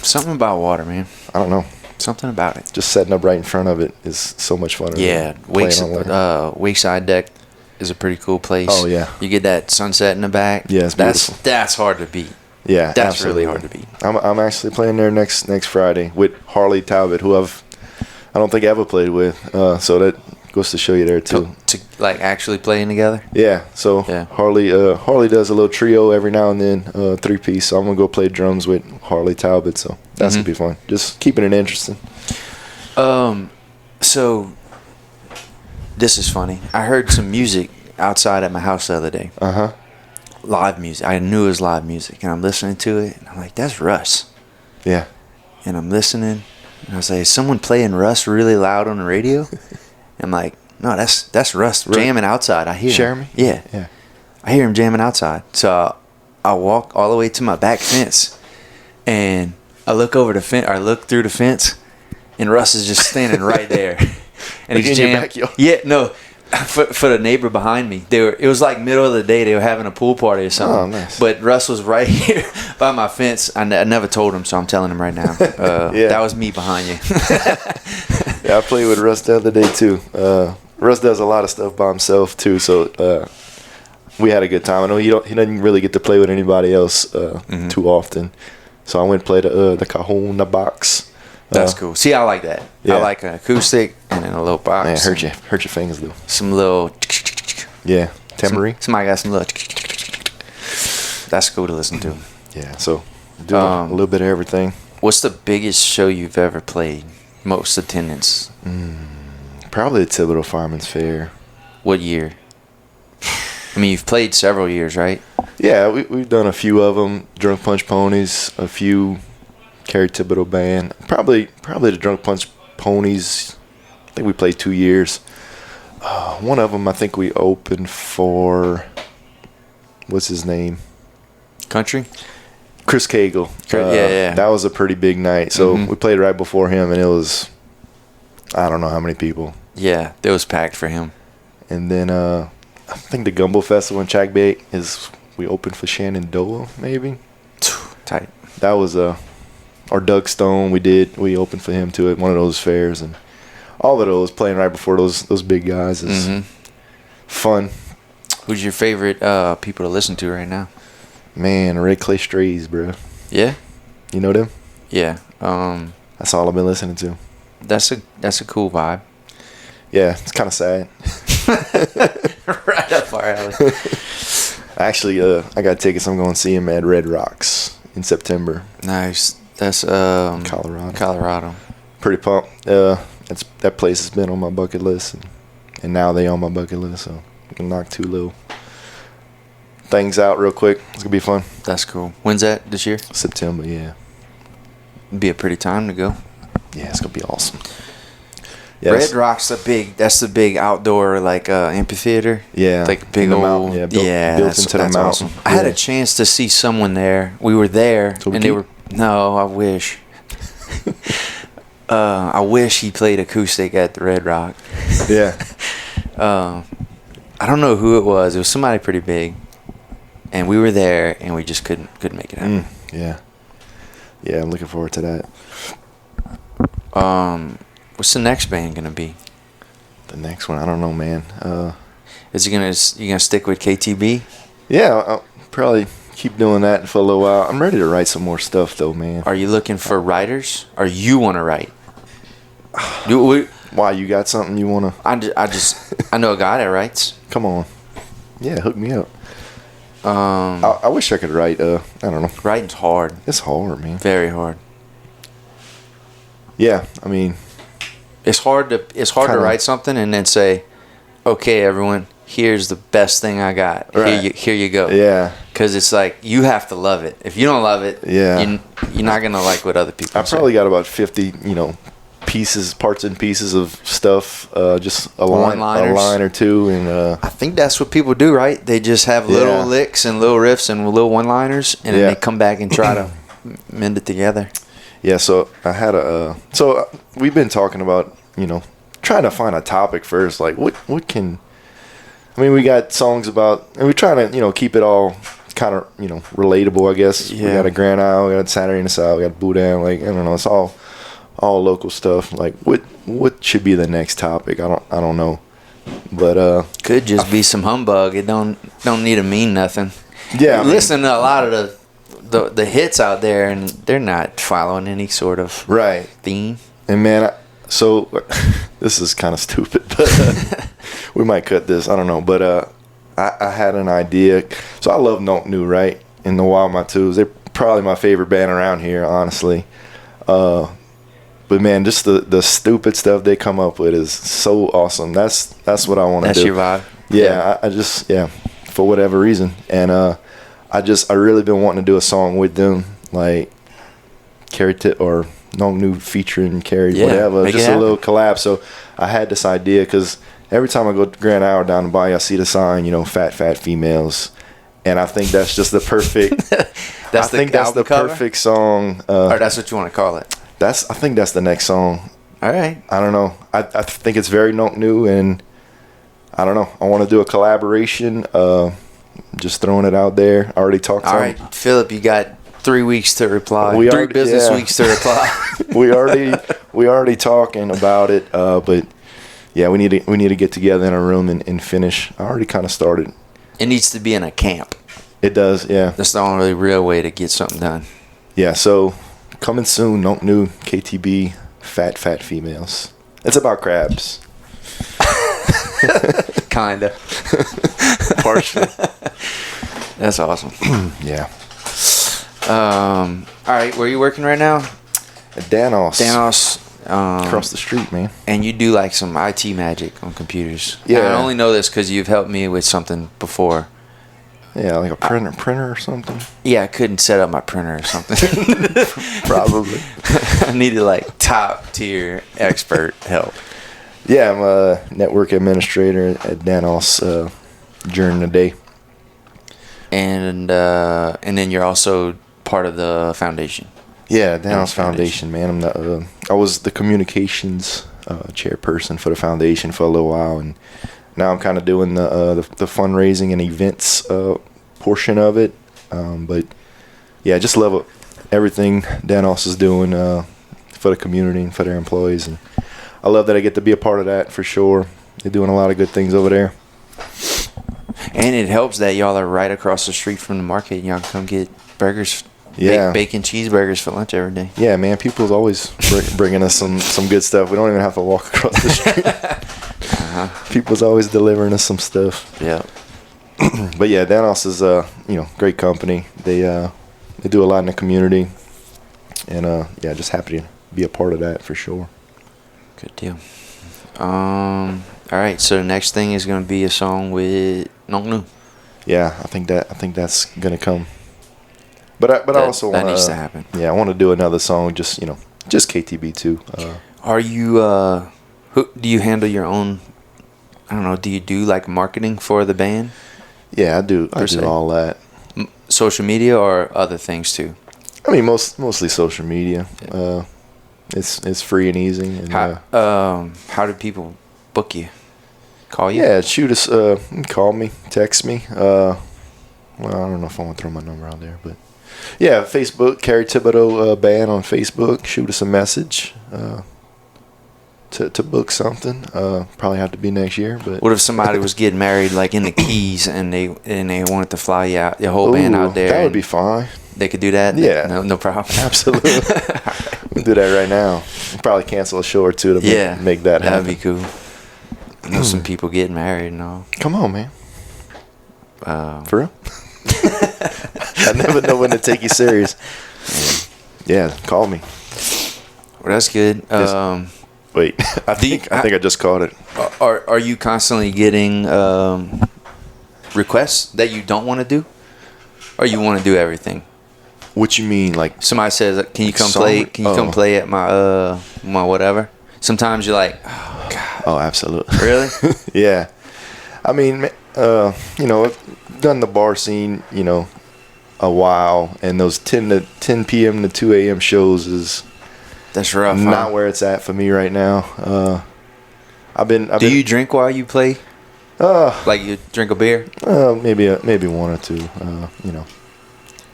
Something about water, man. I don't know. Something about it. Just setting up right in front of it is so much fun. Yeah, Wakeside Deck is a pretty cool place. Oh, yeah. You get that sunset in the back. Yeah, it's beautiful. That's hard to beat. Yeah, that's absolutely. really hard to beat. I'm actually playing there next Friday with Harley Talbot, who I don't think I ever played with. So that goes to show you there too. To like actually playing together. Yeah. So yeah. Harley does a little trio every now and then, 3-piece. So I'm gonna go play drums with Harley Talbot. So that's gonna be fun. Just keeping it interesting. So this is funny. I heard some music outside at my house the other day. Live music. I knew it was live music, and I'm listening to it, and I'm like, "That's Russ." Yeah. And I'm listening, and I was like, "Is someone playing Russ really loud on the radio?" I'm like, "No, that's Russ jamming outside. I hear Jeremy? him. Yeah. I hear him jamming outside." So I walk all the way to my back fence, and I look over the fence. I look through the fence, and Russ is just standing right there, and he's jamming. Yeah, no. For the neighbor behind me, it was like middle of the day. They were having a pool party or something. Oh, nice. But Russ was right here by my fence. I never told him, so I'm telling him right now. That was me behind you. Yeah, I played with Russ the other day too. Russ does a lot of stuff by himself too, so we had a good time. I know he doesn't really get to play with anybody else too often, so I went and played the Cajon box. That's cool. See, I like that. Yeah. I like an acoustic and then a little box. Man, hurt your fingers though. Some little. Yeah, tambourine. Somebody got some little. That's cool to listen to. Yeah, so doing a little bit of everything. What's the biggest show you've ever played? Most attendance? Probably the Thibodaux Fireman's Fair. What year? I mean, you've played several years, right? Yeah, we've done a few of them. Drunk Punch Ponies, a few. Kerry Thibodaux Band. Probably the Drunk Punch Ponies. I think we played 2 years. One of them, I think we opened for. What's his name? Country? Chris Cagle. Yeah. That was a pretty big night. So we played right before him, and it was. I don't know how many people. Yeah, it was packed for him. And then I think the Gumbo Festival in Chackbait we opened for Shenandoah, maybe. Tight. That was or Doug Stone, we opened for him too at one of those fairs, and all of those playing right before those big guys is fun. Who's your favorite people to listen to right now? Man, Red Clay Strays, bro. Yeah, you know them? Yeah. That's all I've been listening to. That's a cool vibe. Yeah, it's kind of sad. Right up our alley. Actually, I got tickets. I'm going to see him at Red Rocks in September. Nice. That's Colorado. Pretty pumped. That place has been on my bucket list, and now they on my bucket list. So I can knock 2 little things out real quick. It's gonna be fun. That's cool. When's that this year? September. Yeah. It'd be a pretty time to go. Yeah, it's gonna be awesome. Yeah, Red Rock's that's the big outdoor like amphitheater. Yeah, like big old mountain. Yeah, built into the mountain. Awesome. I had a chance to see someone there. We were there, and they were. No, I wish. I wish he played acoustic at the Red Rock. Yeah. I don't know who it was. It was somebody pretty big, and we were there, and we just couldn't make it happen. Yeah. Yeah, I'm looking forward to that. What's the next band gonna be? The next one, I don't know, man. You gonna stick with KTB? Yeah, I'll probably keep doing that for a little while. I'm ready to write some more stuff, though, man. Are you looking for writers, or you want to write? Why, you got something you want to? I know a guy that writes. Come on. Yeah, hook me up. I wish I could write. I don't know. Writing's hard. It's hard, man. Very hard. Yeah, I mean, it's hard to write something and then say, "Okay, everyone, here's the best thing I got. Right. Here you go." Yeah. Because it's like you have to love it. If you don't love it, yeah, you're not gonna like what other people. I probably got about 50, parts and pieces of stuff. Just a line or two, and I think that's what people do, right? They just have little licks and little riffs and little one-liners, and then they come back and try to mend it together. Yeah, so I had we've been talking about, trying to find a topic first. Like, what can, I mean, we got songs about, and we're trying to, keep it all kind of, relatable, I guess. Yeah. We got a Grand Isle, we got Saturday in the South, we got Boudin, like, I don't know, it's all local stuff. Like, what should be the next topic? I don't know. But could just be some humbug. It don't need to mean nothing. Yeah, listen to a lot of the hits out there, and they're not following any sort of right theme. And man, so this is kind of stupid, but we might cut this. I don't know, but I had an idea. So I love Note New, right? And the Wild My Twos. They're probably my favorite band around here, honestly. But man, just the stupid stuff they come up with is so awesome. That's what I want to do. That's your vibe. Yeah, I just for whatever reason, and I really been wanting to do a song with them, like Kerry or No New featuring Kerry, whatever, just a little collab. So I had this idea because every time I go to Grand Isle down the bayou, I see the sign, fat females, and I think that's just the perfect. that's the perfect song. Or that's what you want to call it. I think that's the next song. All right. I don't know. I think it's very New, and I don't know. I want to do a collaboration. Just throwing it out there. I already talked to him. All right, Philip, you got 3 weeks to reply. Three business weeks to reply. we already talking about it. But yeah, we need to get together in a room and finish. I already kind of started. It needs to be in a camp. It does. Yeah. That's the only real way to get something done. Yeah. So coming soon. Note New KTB. Fat females. It's about crabs. Kinda. Partially. That's awesome. Yeah. All right, where are you working right now? At Danos. Across the street, man. And you do like some IT magic on computers. Yeah. I only know this because you've helped me with something before. Yeah, like a printer or something. Yeah, I couldn't set up my printer or something. Probably. I needed like top tier expert help. Yeah, I'm a network administrator at Danos during the day. And then you're also part of the foundation. Yeah, Danos Foundation, man. I was the communications chairperson for the foundation for a little while, and now I'm kind of doing the fundraising and events portion of it. But yeah, I just love everything Danos is doing for the community and for their employees, and I love that I get to be a part of that for sure. They're doing a lot of good things over there. And it helps that y'all are right across the street from the market, and y'all can come get burgers. Yeah. Bacon cheeseburgers for lunch every day. Yeah, man. People's always bringing us some good stuff. We don't even have to walk across the street. People's always delivering us some stuff. Yeah. But yeah, Danos is great company. They do a lot in the community, and just happy to be a part of that for sure. Good deal. All right, so the next thing is going to be a song with Note New. Yeah, I think that's gonna come. But I also want that needs to happen. Yeah, I want to do another song, just KTB too. Are you? Who do you handle your own? I don't know. Do you do like marketing for the band? Yeah, I do. I do all that. Social media or other things too? I mean, mostly social media. Yeah. It's free and easy. And, how do people book you? Call you? Yeah, shoot us. Call me, text me. Well, I don't know if I want to throw my number out there, but yeah, Facebook, Kerry Thibodaux Band on Facebook. Shoot us a message to book something. Probably have to be next year. But what if somebody was getting married like in the Keys and they wanted to fly you out, the whole band out there? That would be fine. They could do that? Yeah. No problem. Absolutely. We'll do that right now. We'll probably cancel a show or two to make that happen. That'd be cool. I know some people getting married and all. Come on, man. For real? I never know when to take you serious. Yeah, call me. Well, that's good. Wait, I think I just caught it. Are you constantly getting requests that you don't want to do, or you want to do everything? What you mean, like somebody says, "Can you come play? Can you come play at my whatever?" Sometimes you're like, "Oh God." Oh, absolutely. Really? Yeah. I mean, I've done the bar scene, a while, and those 10 p.m. to 2 a.m. shows is That's rough. not where it's at for me right now. Do you drink while you play? Like you drink a beer? Maybe one or two.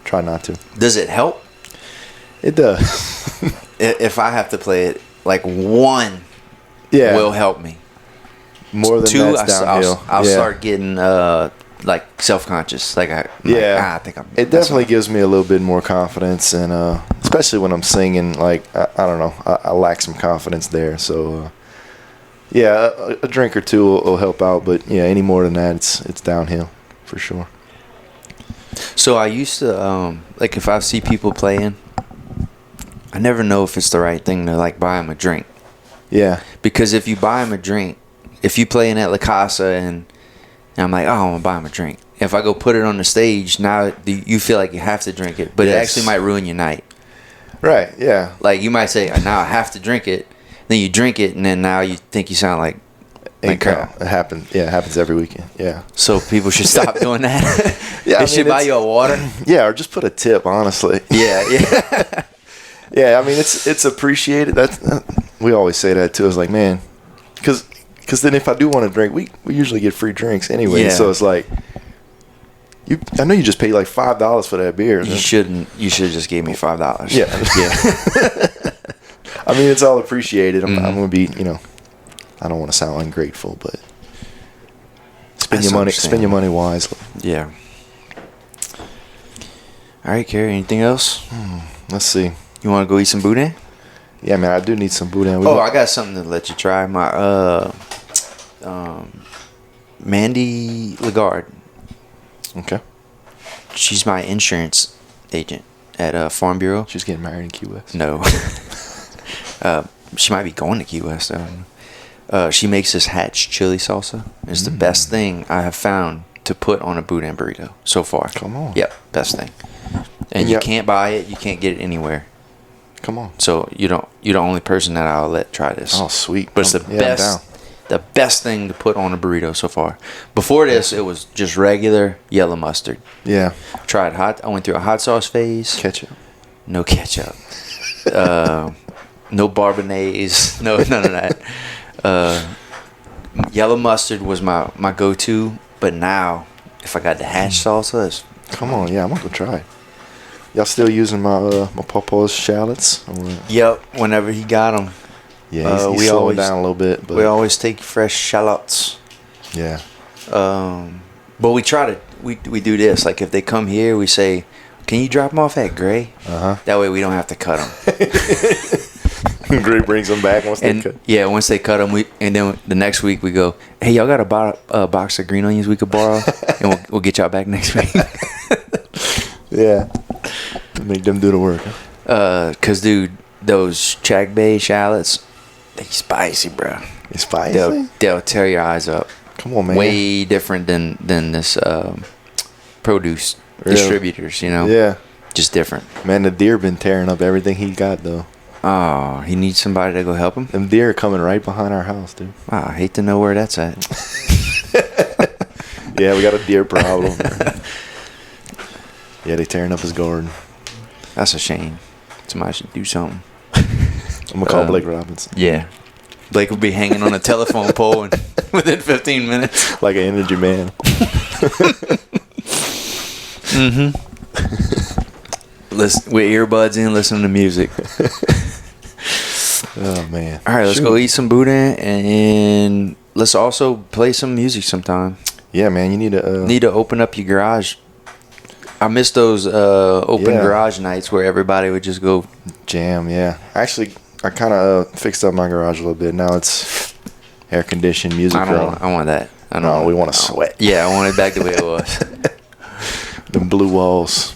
Try not to. Does it help? It does. If I have to play it, like one will help me. More than two, that's downhill. I'll start getting like self-conscious. I think I'm. It definitely gives me a little bit more confidence, and especially when I'm singing. Like I don't know, I lack some confidence there. So a drink or two will help out, but any more than that, it's downhill for sure. So I used to like if I see people playing, I never know if it's the right thing to like buy them a drink. Yeah. Because if you buy them a drink, if you playing at La Casa and I'm like, oh, I'm gonna buy them a drink. If I go put it on the stage, now you feel like you have to drink it, but it actually might ruin your night. Right. Yeah. Like you might say, now I have to drink it. Then you drink it, and then now you think you sound like crap. It happens. Yeah, it happens every weekend. Yeah. So people should stop doing that. They should buy you a water. Yeah, or just put a tip. Honestly. Yeah. Yeah, I mean it's appreciated. We always say that too. It's like, man, because then if I do want to drink, we usually get free drinks anyway. Yeah. So it's like, I know you just paid like $5 for that beer. You shouldn't. You should have just gave me $5. Yeah. I mean, it's all appreciated. I'm gonna be, I don't want to sound ungrateful, but spend your money wisely. Yeah. All right, Kerry. Anything else? Let's see. You want to go eat some boudin? Yeah, man, I do need some boudin. I got something to let you try. My Mandy Lagarde. Okay. She's my insurance agent at Farm Bureau. She's getting married in Key West. No. She might be going to Key West. I don't know. She makes this hatch chili salsa. It's the best thing I have found to put on a boudin burrito so far. Come on. Yep, best thing. And you can't buy it. You can't get it anywhere. Come on. So you're the only person that I'll let try this. Oh, sweet. But it's the best thing to put on a burrito so far. Before this, it was just regular yellow mustard. Yeah. I went through a hot sauce phase. Ketchup. No ketchup. No barbonnaise. No, none of that. Yellow mustard was my go-to. But now, if I got the hash salsa, come on. Yeah, I'm going to go try it. Y'all still using my Papa's shallots? Yep, whenever he got them. Yeah, he's slowing down a little bit. But we always take fresh shallots. Yeah. But we try to, we do this. Like if they come here, we say, can you drop them off at Gray? Uh-huh. That way we don't have to cut them. Gray brings them back once they cut. Yeah, once they cut them, and then the next week we go, hey, y'all got a box of green onions we could borrow? And we'll get y'all back next week. Yeah. Make them do the work. Cause dude, those Jack Bay shallots, they spicy, bro. They spicy? They'll tear your eyes up. Come on, man. Way different than this produce distributors, Yeah. Just different. Man, the deer been tearing up everything he got though. Oh, he needs somebody to go help him? Them deer are coming right behind our house, dude. Wow, I hate to know where that's at. Yeah, we got a deer problem. Yeah, they tearing up his garden. That's a shame. Somebody should do something. I'm going to call Blake Robinson. Yeah. Blake will be hanging on a telephone pole within 15 minutes. Like an energy man. Listen, with earbuds in, listening to music. Oh, man. All right, let's go eat some boudin, and let's also play some music sometime. Yeah, man, you need to open up your garage. I miss those open garage nights where everybody would just go jam. Yeah, actually, I kind of fixed up my garage a little bit. Now it's air conditioned, music. I want that. We want to sweat. Yeah, I want it back the way it was. Them blue walls.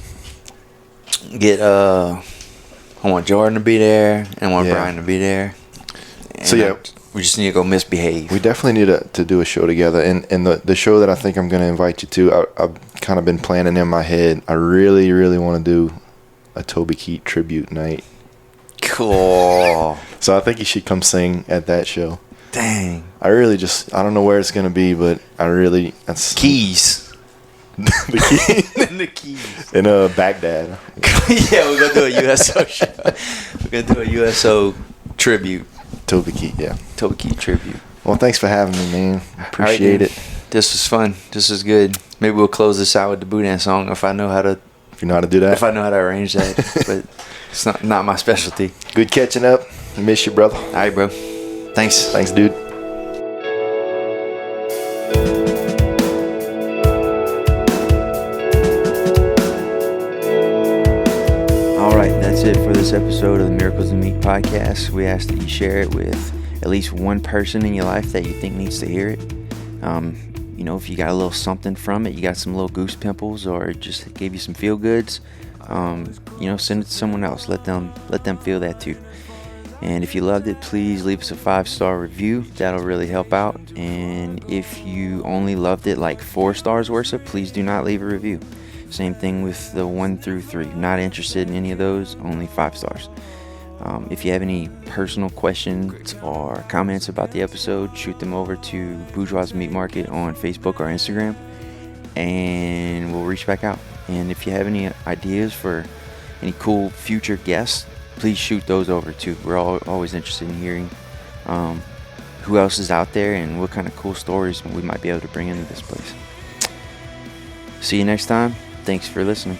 I want Jordan to be there, and I want Brian to be there. And so we just need to go misbehave. We definitely need to do a show together. And the show that I think I'm going to invite you to, I've kind of been planning in my head. I really, really want to do a Toby Keith tribute night. Cool. So I think you should come sing at that show. Dang. I don't know where it's going to be, but that's... Keys. The key. The keys. In Baghdad. Yeah, we're gonna do a USO show. We're gonna do a USO tribute. Toby Keith, yeah. Toby Keith tribute. Well, thanks for having me, man. Appreciate it. This was fun. This was good. Maybe we'll close this out with the Boudin song if I know how to. If you know how to do that. If I know how to arrange that, but it's not my specialty. Good catching up. I miss you, brother. All right, bro. Thanks. Thanks, dude. All right, that's it for this episode of the Miracles in Meat podcast. We ask that you share it with at least one person in your life that you think needs to hear it. If you got a little something from it, you got some little goose pimples, or it just gave you some feel goods, send it to someone else. Let them feel that too. And if you loved it, please leave us a 5-star review. That'll really help out. And if you only loved it like 4 stars worth, please do not leave a review. Same thing with the 1 through 3. Not interested in any of those, only 5 stars. If you have any personal questions or comments about the episode, shoot them over to Bourgeois Meat Market on Facebook or Instagram, and we'll reach back out. And if you have any ideas for any cool future guests, please shoot those over too. We're always interested in hearing who else is out there and what kind of cool stories we might be able to bring into this place. See you next time. Thanks for listening.